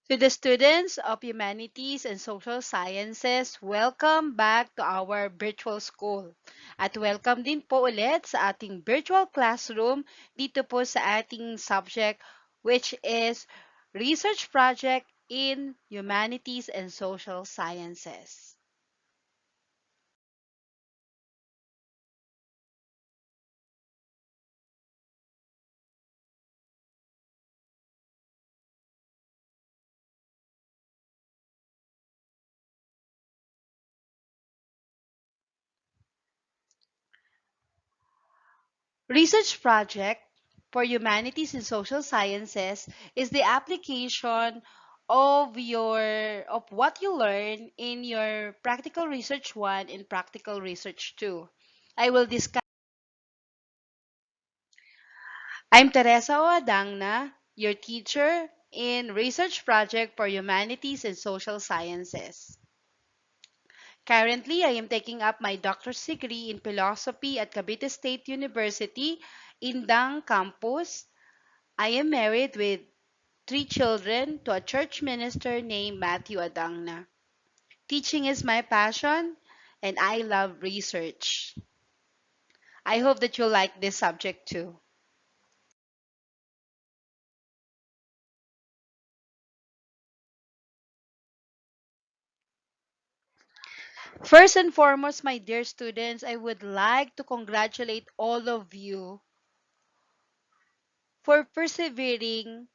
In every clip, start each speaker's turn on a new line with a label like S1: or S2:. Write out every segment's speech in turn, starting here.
S1: To the students of Humanities and Social Sciences, welcome back to our virtual school. At welcome din po ulit sa ating virtual classroom dito po sa ating subject which is Research Project in Humanities and Social Sciences. Research project for humanities and social sciences is the application of what you learn in your practical research 1 and practical research 2. I will discuss. I'm Teresa Oadangna, your teacher in research project for humanities and social sciences. Currently, I am taking up my doctor's degree in philosophy at Cavite State University, Indang campus. I am married with 3 children to a church minister named Matthew Adangna. Teaching is my passion, and I love research. I hope that you like this subject too. First and foremost, my dear students, I would like to congratulate all of you for persevering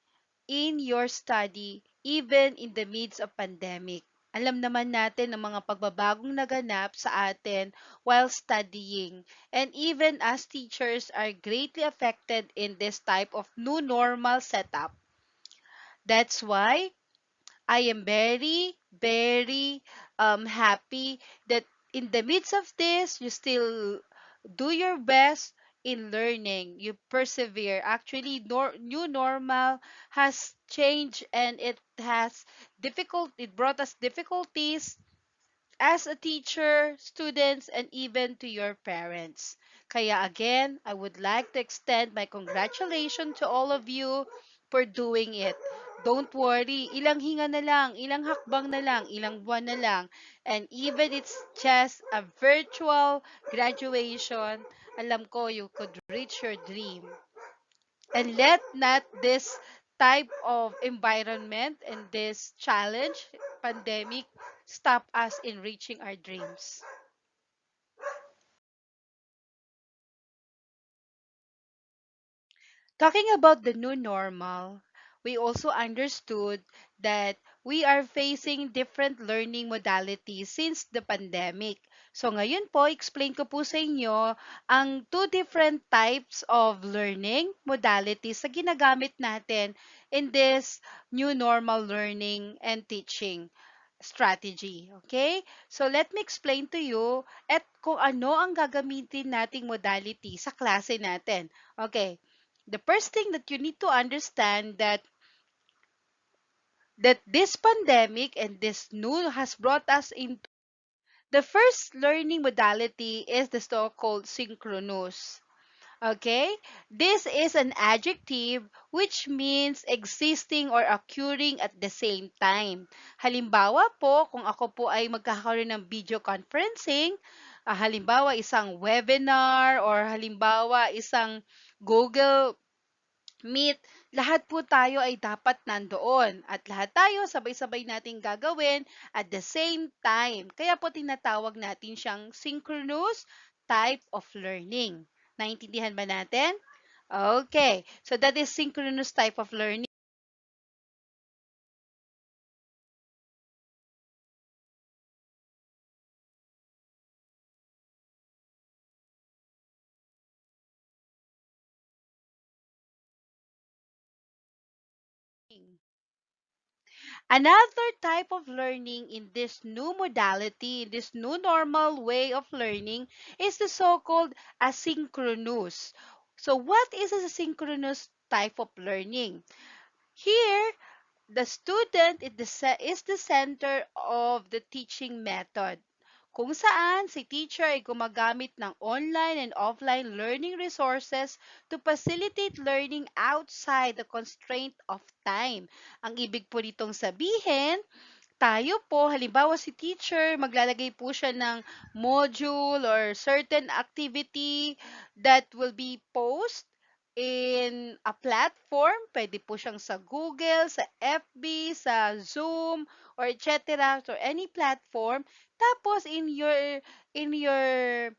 S1: in your study even in the midst of pandemic. Alam naman natin ang mga pagbabagong naganap sa atin while studying. And even as teachers are greatly affected in this type of new normal setup. That's why I am very, very happy that in the midst of this, you still do your best in learning. You persevere. Actually, new normal has changed and it brought us difficulties as a teacher, students, and even to your parents. Kaya again, I would like to extend my congratulations to all of you for doing it. Don't worry, ilang hinga na lang, ilang hakbang na lang, ilang buwan na lang. And even it's just a virtual graduation, alam ko you could reach your dream. And let not this type of environment and this challenge, pandemic, stop us in reaching our dreams. Talking about the new normal, we also understood that we are facing different learning modalities since the pandemic. So ngayon po, explain ko po sa inyo ang two different types of learning modalities na ginagamit natin in this new normal learning and teaching strategy. Okay? So let me explain to you at kung ano ang gagamitin nating modality sa klase natin. Okay. The first thing that you need to understand that this pandemic and this new has brought us into the first learning modality is the so-called synchronous. Okay? This is an adjective which means existing or occurring at the same time. Halimbawa po, kung ako po ay magkakaroon ng video conferencing, halimbawa isang webinar or halimbawa isang Google Meet, lahat po tayo ay dapat nandoon at lahat tayo sabay-sabay nating gagawin at the same time. Kaya po tinatawag natin siyang synchronous type of learning. Naintindihan ba natin? Okay. So that is synchronous type of learning. Another type of learning in this new modality, in this new normal way of learning, is the so-called asynchronous. So what is a synchronous type of learning? Here, the student is the center of the teaching method. kung saan si teacher ay gumagamit ng online and offline learning resources to facilitate learning outside the constraint of time. Ang ibig po nitong sabihin, tayo po, halimbawa si teacher, maglalagay po siya ng module or certain activity that will be post in a platform. Pwede po siyang sa Google, sa FB, sa Zoom, or etc. So any platform. Tapos in your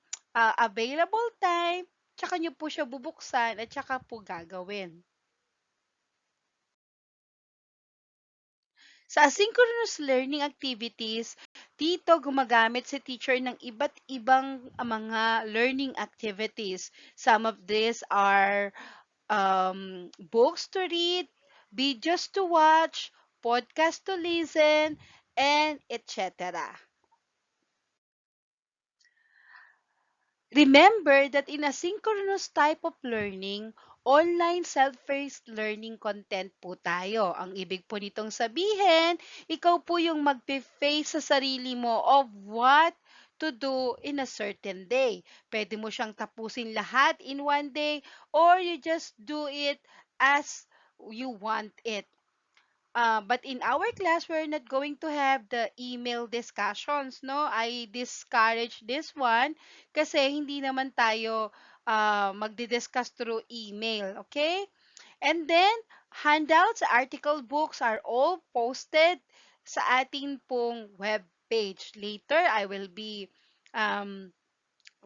S1: available time, tsaka nyo po siya bubuksan at tsaka po gagawin. Sa asynchronous learning activities, dito gumagamit si teacher ng iba't ibang mga learning activities. Some of these are books to read, videos to watch, podcast to listen, and etc. Remember that in a synchronous type of learning, online self-paced learning content po tayo. Ang ibig po nitong sabihin, ikaw po yung magpe-face sa sarili mo of what to do in a certain day. Pwede mo siyang tapusin lahat in one day or you just do it as you want it. But in our class, we're not going to have the email discussions, no? I discourage this one kasi hindi naman tayo magdi-discuss through email, okay? And then, handouts, article books are all posted sa ating pong web page. Later, I will be um,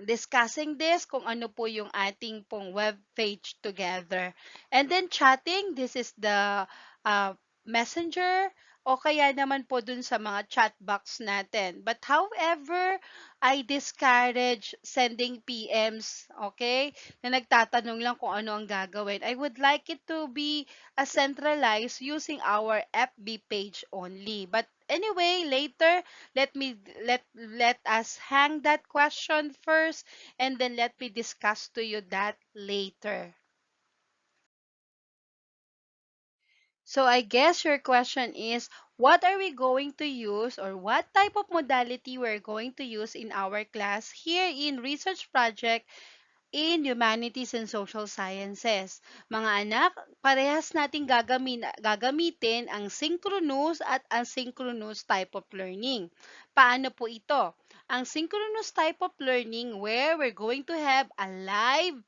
S1: discussing this kung ano po yung ating pong web page together. And then chatting, this is the uh, messenger o kaya naman po dun sa mga chat box natin. But however, I discourage sending PMs, okay, na nagtatanong lang kung ano ang gagawin. I would like it to be centralized using our FB page only. But anyway, later, let me let us hang that question first and then let me discuss to you that later. So I guess your question is, what are we going to use or what type of modality we're going to use in our class here in research project in Humanities and Social Sciences. Mga anak, parehas nating gagamitin ang synchronous at asynchronous type of learning. Paano po ito? Ang synchronous type of learning where we're going to have a live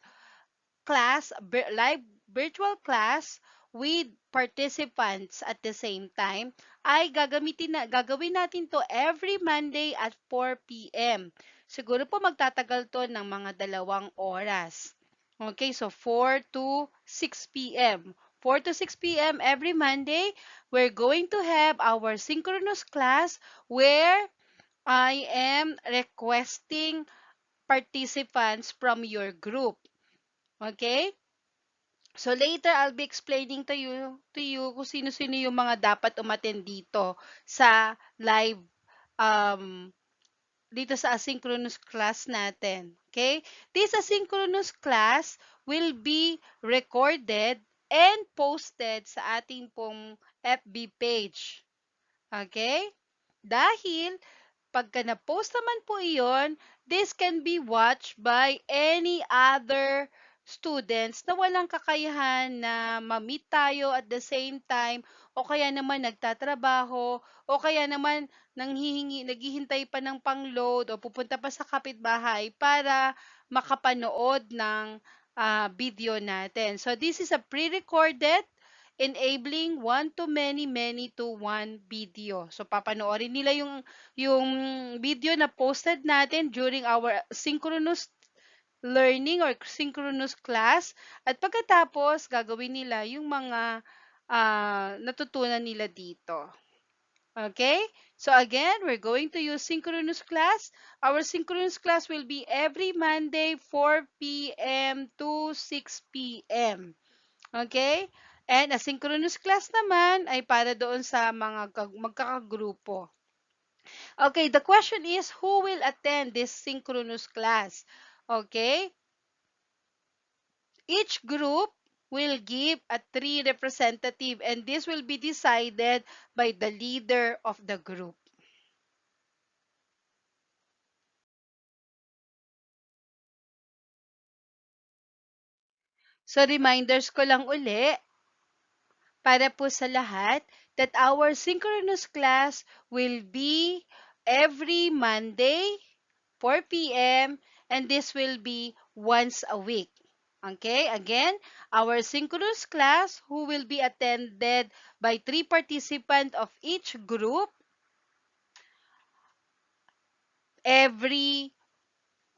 S1: virtual class with participants at the same time ay gagawin natin to every Monday at 4 p.m. Siguro po magtatagal to ng mga 2 oras. Okay, so 4 to 6 p.m. 4 to 6 p.m. every Monday, we're going to have our synchronous class where I am requesting participants from your group. Okay? So later I'll be explaining to you kung sino-sino yung mga dapat umattend dito sa live um dito sa asynchronous class natin. Okay? This asynchronous class will be recorded and posted sa ating pong FB page. Okay? Dahil pagka na-post naman po iyon, this can be watched by any other students na walang kakayahan na ma-meet tayo at the same time o kaya naman nagtatrabaho o kaya naman naghihintay pa ng pang-load o pupunta pa sa kapitbahay para makapanood ng video natin. So this is a pre-recorded enabling one to many, many to one video. So papanoorin nila yung video na posted natin during our synchronous learning or synchronous class at pagkatapos gagawin nila yung mga natutunan nila dito. Okay? So again, we're going to use synchronous class. Our synchronous class will be every Monday 4 p.m. to 6 p.m. Okay? And asynchronous class naman ay para doon sa mga magkakagrupo. Okay, the question is, who will attend this synchronous class? Okay? Each group will give a 3 representative and this will be decided by the leader of the group. So reminders ko lang uli para po sa lahat that our synchronous class will be every Monday, 4 p.m., and this will be once a week. Okay, again, our synchronous class who will be attended by 3 participants of each group every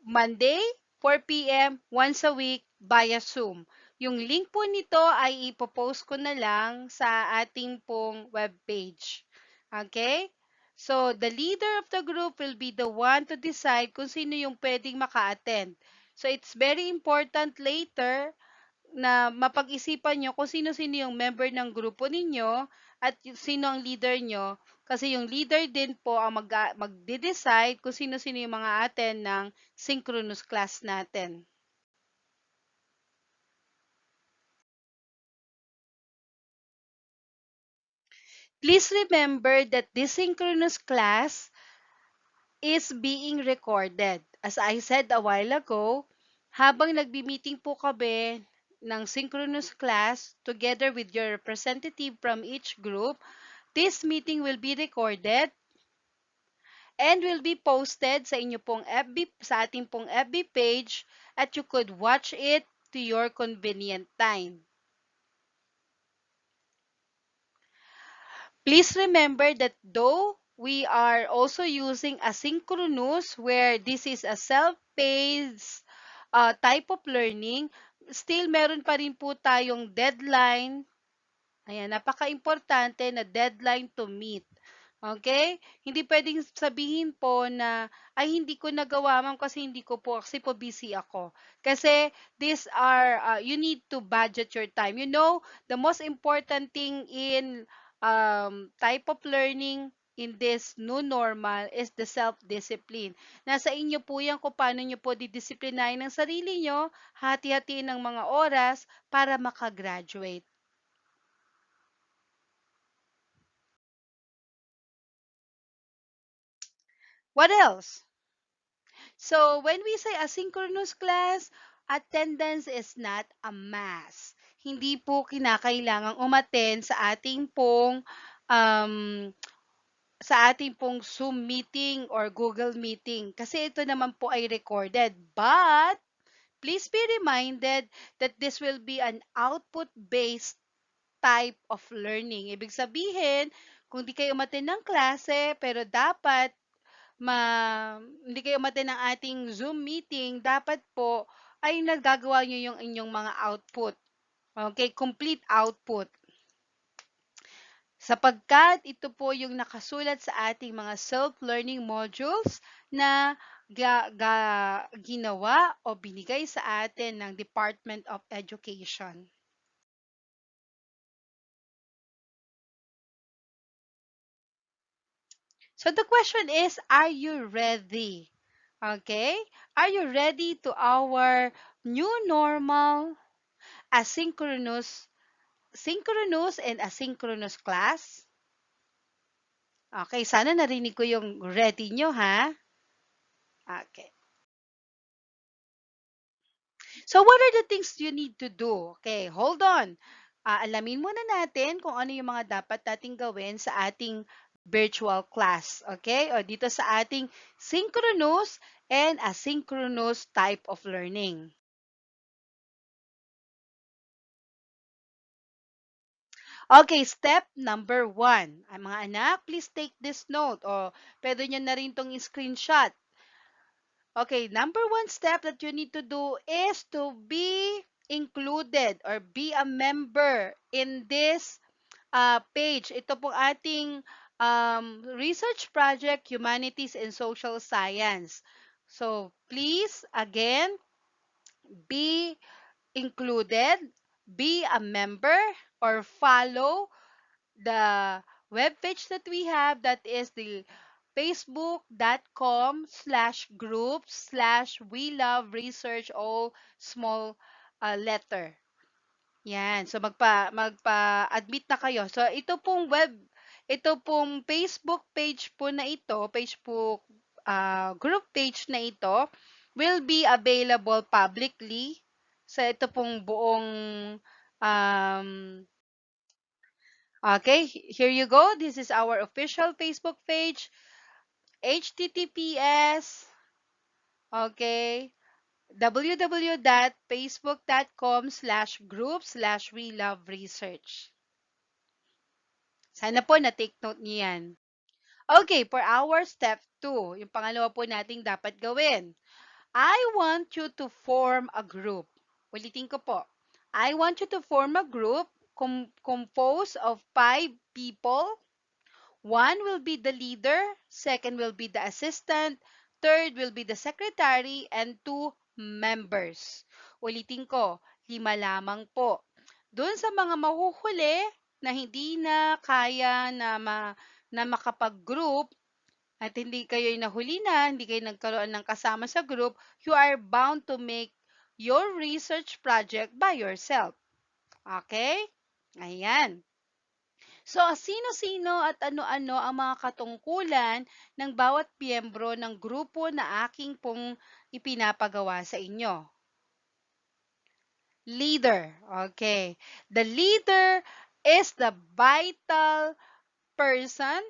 S1: Monday, 4 p.m., once a week via Zoom. Yung link po nito ay ipopost ko na lang sa ating pong webpage. Okay? So, the leader of the group will be the one to decide kung sino yung pwedeng maka-attend. So, it's very important later na mapag-isipan nyo kung sino-sino yung member ng grupo ninyo at sino ang leader nyo. Kasi yung leader din po ang magde-decide kung sino-sino yung mga attend ng synchronous class natin. Please remember that this synchronous class is being recorded. As I said a while ago, habang nagbi-meeting po kami ng synchronous class together with your representative from each group, this meeting will be recorded and will be posted sa inyo pong sa ating pong FB page at you could watch it to your convenient time. Please remember that though we are also using asynchronous where this is a self-paced type of learning, still meron pa rin po tayong deadline. Ayan, napaka-importante na deadline to meet. Okay? Hindi pwedeng sabihin po na, ay hindi ko nagawa ma'am kasi po busy ako. Kasi you need to budget your time. You know, the most important thing in type of learning in this new normal is the self-discipline. Nasa inyo po yan kung paano nyo po didisiplinahin ng sarili nyo, hati-hatiin ng mga oras para makagraduate. What else? So, when we say asynchronous class, attendance is not a must. Hindi po kinakailangang umattend um, sa ating pong Zoom meeting or Google meeting kasi ito naman po ay recorded. But please be reminded that this will be an output-based type of learning. Ibig sabihin, kung di kayo umattend ng klase, pero dapat hindi kayo umattend ng ating Zoom meeting, dapat po ay nagagawa nyo yung inyong mga output. Okay, complete output. Sapagkat ito po yung nakasulat sa ating mga self-learning modules na ginawa o binigay sa atin ng Department of Education. So the question is, are you ready? Okay? Are you ready to our new normal synchronous and asynchronous class? Okay, sana narinig ko yung ready nyo, ha? Okay. So, what are the things you need to do? Okay, hold on. Alamin muna natin kung ano yung mga dapat nating gawin sa ating virtual class. Okay? O dito sa ating synchronous and asynchronous type of learning. Okay, step number 1. Ay, mga anak, please take this note. O, pwede nyo na rin itong screenshot. Okay, number 1 step that you need to do is to be included or be a member in this page. Ito pong ating research project, Humanities and Social Science. So, please, again, be included, be a member, or follow the webpage that we have, that is the facebook.com/group/we love research, all small letter. Yan. So magpa-admit na kayo. So ito pong Facebook page po na ito, Facebook group page na ito will be available publicly. sa ito pong buong um, okay, here you go. This is our official Facebook page. HTTPS, okay, www.facebook.com/group/we love research. Sana po na-take note niyo yan. Okay, for our step 2, yung pangalawa po nating dapat gawin. I want you to form a group. Ulitin ko po. I want you to form a group composed of 5 people. One will be the leader, second will be the assistant, third will be the secretary, and 2 members. Ulitin ko, 5 lamang po. Doon sa mga mahuhuli na hindi na kaya na makapag-group, at hindi kayo nahuli na, hindi kayo nagkaroon ng kasama sa group, you are bound to make your research project by yourself. Okay? Ayan. So, sino-sino at ano-ano ang mga katungkulan ng bawat miyembro ng grupo na aking pong ipinapagawa sa inyo? Leader. Okay. The leader is the vital person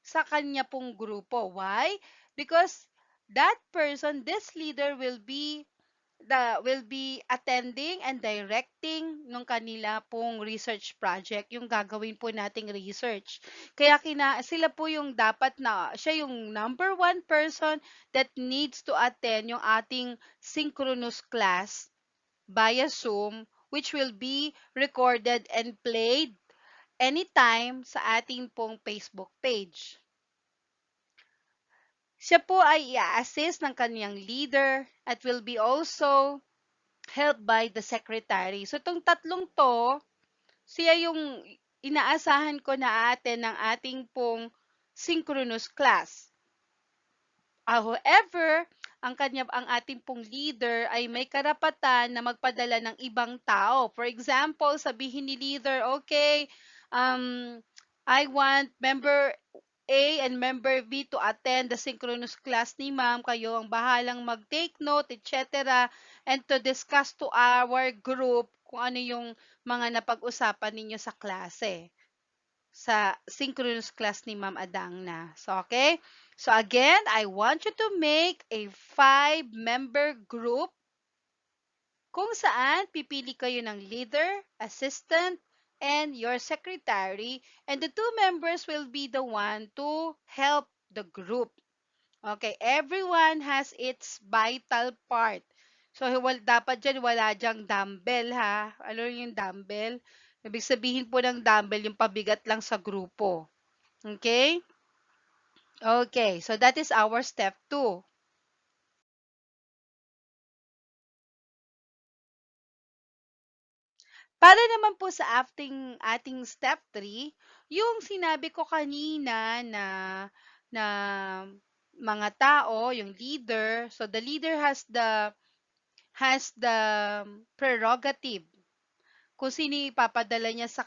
S1: sa kanya pong grupo. Why? Because that person, this leader will be attending and directing ng kanila pong research project, yung gagawin po nating research. Kaya sila po yung dapat na, siya yung number one person that needs to attend yung ating synchronous class via Zoom, which will be recorded and played anytime sa ating pong Facebook page. Siya po ay i-assist ng kanyang leader at will be also helped by the secretary. So, itong tatlong to, siya yung inaasahan ko na atin ng ating pong synchronous class. However, ang ating pong leader ay may karapatan na magpadala ng ibang tao. For example, sabihin ni leader, okay, I want member A and member B to attend the synchronous class ni ma'am. Kayo ang bahalang mag-take note, etc. And to discuss to our group kung ano yung mga napag-usapan ninyo sa klase. Sa synchronous class ni Ma'am Adangna. So, okay? So, again, I want you to make a 5-member group kung saan pipili kayo ng leader, assistant, and your secretary, and the 2 members will be the one to help the group. Okay, everyone has its vital part. So, dapat dyan, wala dyang dumbbell ha. Ano yung dumbbell? Ibig sabihin po ng dumbbell, yung pabigat lang sa grupo. Okay? Okay, so that is our step 2. Para naman po sa ating step 3, yung sinabi ko kanina na mga tao, yung leader, so the leader has the prerogative kung sino ipapadala niya sa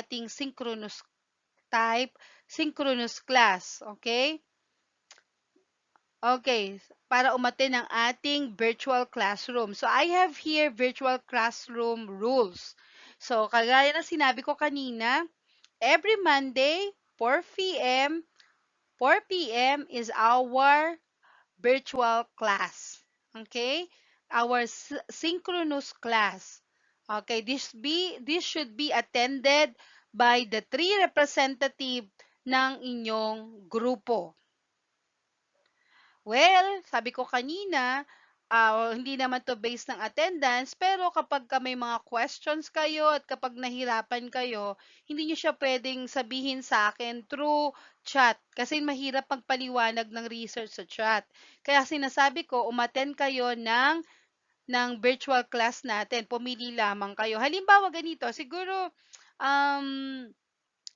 S1: ating synchronous class, okay? Okay, para umattend ng ating virtual classroom. So, I have here virtual classroom rules. So, kagaya ng sinabi ko kanina, every Monday, 4 p.m., 4 p.m. is our virtual class. Okay? Our synchronous class. Okay, this should be attended by the 3 representative ng inyong grupo. Well, sabi ko kanina, hindi naman to based ng attendance, pero kapag may mga questions kayo at kapag nahirapan kayo, hindi nyo siya pwedeng sabihin sa akin through chat kasi mahirap pagpaliwanag ng research sa chat. Kaya sinasabi ko, umattend kayo ng virtual class natin. Pumili lamang kayo. Halimbawa ganito, siguro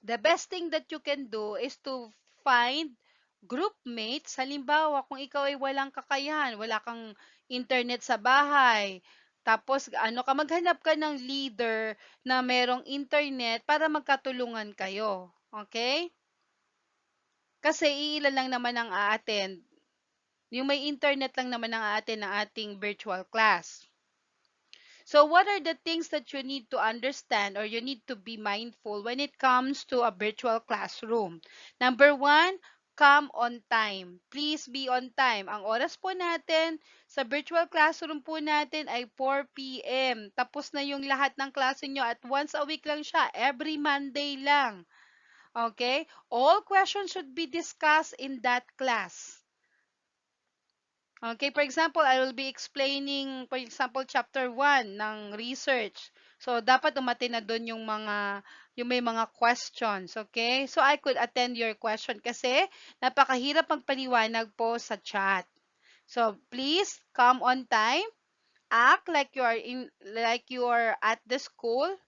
S1: the best thing that you can do is to find group mates. Halimbawa, kung ikaw ay walang kakayahan, wala kang internet sa bahay, tapos maghanap ka ng leader na merong internet para magkatulungan kayo. Okay? Kasi iilan lang naman ang a-attend. Yung may internet lang naman ang a-attend ng ating virtual class. So what are the things that you need to understand or you need to be mindful when it comes to a virtual classroom? Number one, come on time. Please be on time. Ang oras po natin sa virtual classroom po natin ay 4 p.m. Tapos na yung lahat ng klase nyo at once a week lang siya. Every Monday lang. Okay? All questions should be discussed in that class. Okay, for example, I will be explaining, for example, chapter 1 ng research. So, dapat umatin na doon yung may mga questions, okay? So, I could attend your question kasi napakahirap magpaliwanag po sa chat. So, please come on time. Act like you are at the school.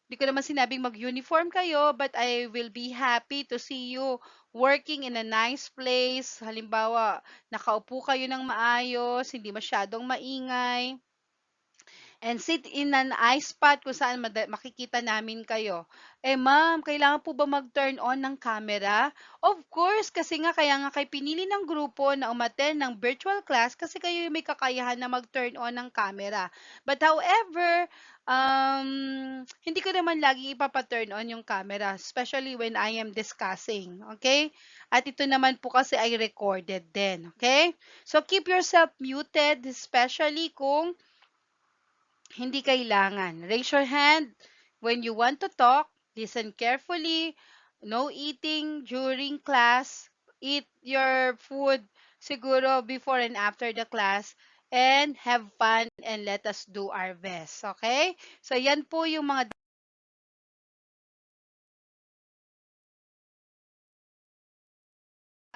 S1: Di ko naman sinabing mag-uniform kayo, but I will be happy to see you working in a nice place. Halimbawa, nakaupo kayo ng maayos, hindi masyadong maingay and sit in an eye spot kung saan makikita namin kayo. Eh ma'am, kailangan po ba mag-turn on ng camera? Of course, kasi nga kaya nga kayo pinili ng grupo na umattend ng virtual class kasi kayo yung may kakayahan na mag-turn on ng camera. But however, hindi ko naman lagi ipapa-turn on yung camera, especially when I am discussing. Okay? At ito naman po kasi ay recorded din. Okay? So keep yourself muted, especially kung hindi kailangan. Raise your hand when you want to talk. Listen carefully. No eating during class. Eat your food siguro before and after the class. And have fun and let us do our best. Okay? So, yan po yung mga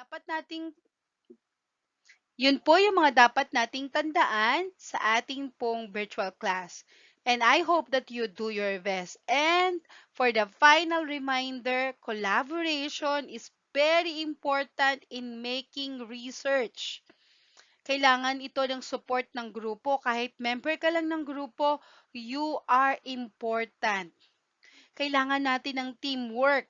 S1: dapat nating Yun po yung mga dapat nating tandaan sa ating pong virtual class. And I hope that you do your best. And for the final reminder, collaboration is very important in making research. Kailangan ito ng support ng grupo. Kahit member ka lang ng grupo, you are important. Kailangan natin ng teamwork.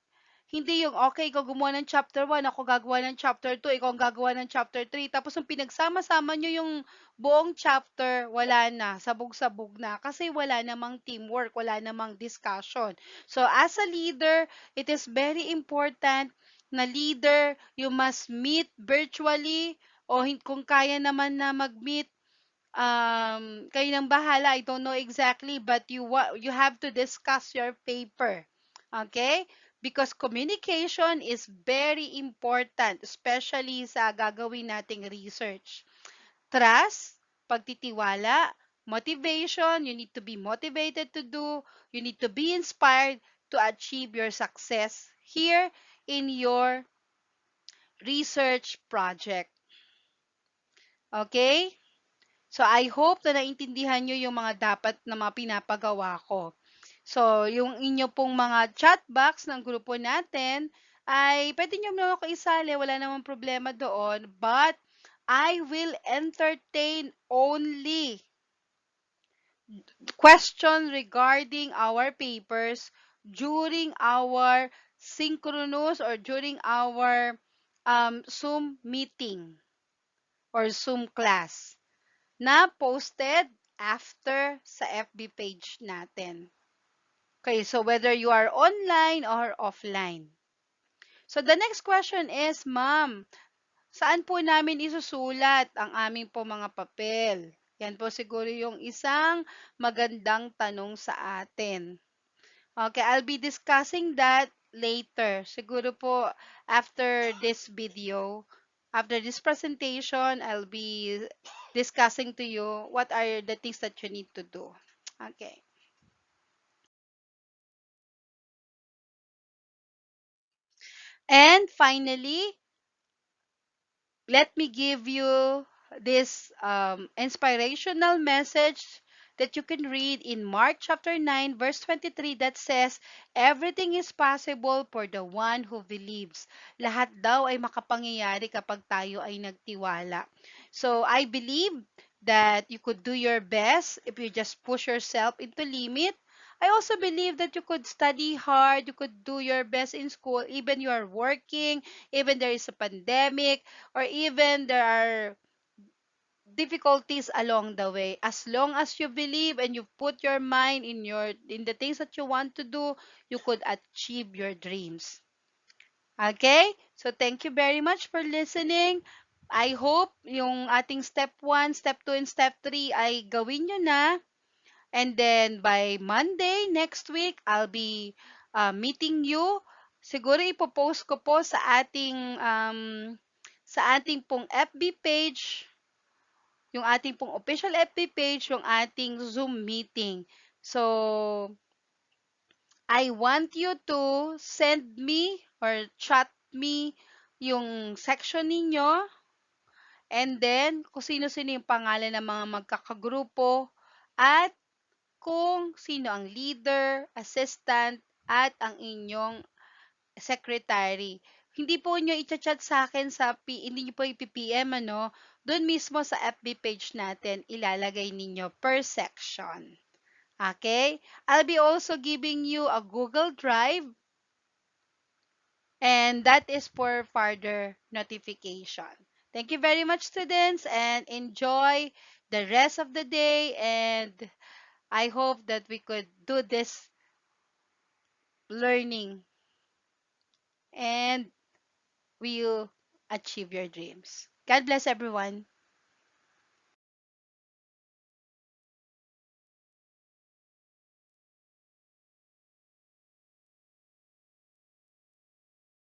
S1: Hindi yung, okay, ikaw gumawa ng chapter 1, ako gagawa ng chapter 2, ikaw ang gagawa ng chapter 3. Tapos yung pinagsama-sama nyo yung buong chapter, wala na, sabog-sabog na. Kasi wala namang teamwork, wala namang discussion. So as a leader, it is very important na leader, you must meet virtually o kung kaya naman na mag-meet, kayo nang bahala. I don't know exactly, but you have to discuss your paper. Okay? Because communication is very important, especially sa gagawin nating research. Trust, pagtitiwala, motivation, you need to be motivated to do, you need to be inspired to achieve your success here in your research project. Okay? So, I hope na naintindihan nyo yung mga dapat na mga pinapagawa ko. So, yung inyo pong mga chat box ng grupo natin, ay pwede nyo naman ako isali, wala namang problema doon. But, I will entertain only questions regarding our papers during our synchronous or during our Zoom meeting or Zoom class na posted after sa FB page natin. Okay, so whether you are online or offline. So the next question is, ma'am, saan po namin isusulat ang aming po mga papel? Yan po siguro yung isang magandang tanong sa atin. Okay, I'll be discussing that later. Siguro po after this video, after this presentation, I'll be discussing to you what are the things that you need to do. Okay. And finally, let me give you this inspirational message that you can read in Mark chapter 9 verse 23 that says, everything is possible for the one who believes. Lahat daw ay makapangyayari kapag tayo ay nagtiwala. So I believe that you could do your best if you just push yourself into limit. I also believe that you could study hard, you could do your best in school, even you are working, even there is a pandemic, or even difficulties along the way. As long as you believe and you put your mind in the things that you want to do, you could achieve your dreams. Okay? So thank you very much for listening. I hope yung ating step 1, step 2, and step 3 ay gawin nyo na. And then by Monday next week, I'll be meeting you. Siguro ipopost ko po sa ating pong FB page, yung ating pong official FB page, yung ating Zoom meeting. So, I want you to send me or chat me yung section ninyo, and then kung sino-sino yung pangalan ng mga magkakagrupo, at kung sino ang leader, assistant, at ang inyong secretary. Hindi po nyo i-chat sa akin hindi nyo po i-PM, ano, doon mismo sa FB page natin, ilalagay ninyo per section. Okay? I'll be also giving you a Google Drive, and that is for further notification. Thank you very much, students, and enjoy the rest of the day, and I hope that we could do this learning and we'll achieve your dreams. God bless everyone.